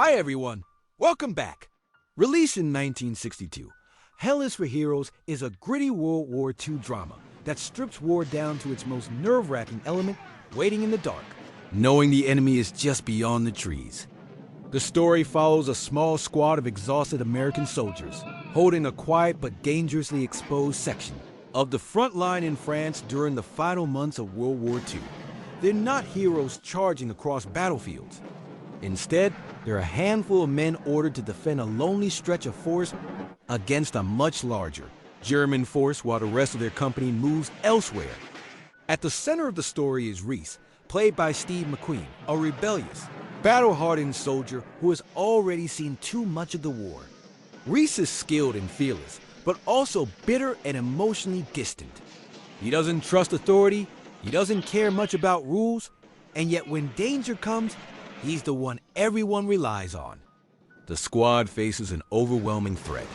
Hi everyone, welcome back. Released in 1962, Hell is for Heroes is a gritty World War II drama that strips war down to its most nerve-wracking element, waiting in the dark, knowing the enemy is just beyond the trees. The story follows a small squad of exhausted American soldiers holding a quiet but dangerously exposed section of the front line in France during the final months of World War II. They're not heroes charging across battlefields. Instead, they're a handful of men ordered to defend a lonely stretch of forest against a much larger German force while the rest of their company moves elsewhere. At the center of the story is Reese, played by Steve McQueen, a rebellious, battle-hardened soldier who has already seen too much of the war. Reese is skilled and fearless, but also bitter and emotionally distant. He doesn't trust authority, he doesn't care much about rules, and yet when danger comes, he's the one everyone relies on. The squad faces an overwhelming threat.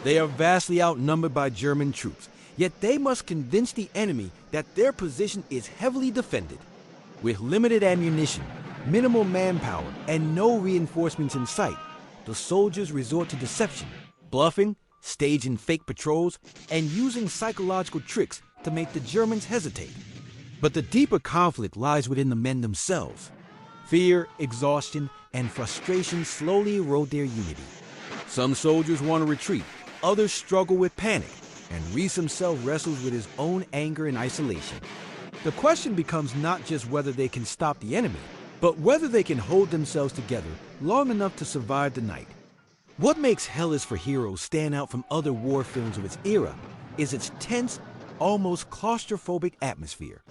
They are vastly outnumbered by German troops, yet they must convince the enemy that their position is heavily defended. With limited ammunition, minimal manpower, and no reinforcements in sight, the soldiers resort to deception, bluffing, staging fake patrols, and using psychological tricks to make the Germans hesitate. But the deeper conflict lies within the men themselves. Fear, exhaustion, and frustration slowly erode their unity. Some soldiers want to retreat, others struggle with panic, and Reese himself wrestles with his own anger and isolation. The question becomes not just whether they can stop the enemy, but whether they can hold themselves together long enough to survive the night. What makes Hell is for Heroes stand out from other war films of its era is its tense, almost claustrophobic atmosphere.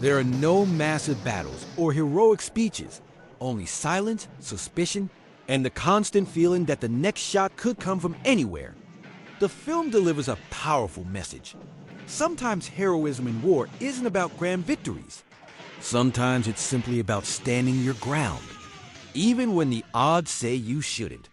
There are no massive battles or heroic speeches, only silence, suspicion, and the constant feeling that the next shot could come from anywhere. The film delivers a powerful message. Sometimes heroism in war isn't about grand victories. Sometimes it's simply about standing your ground, even when the odds say you shouldn't.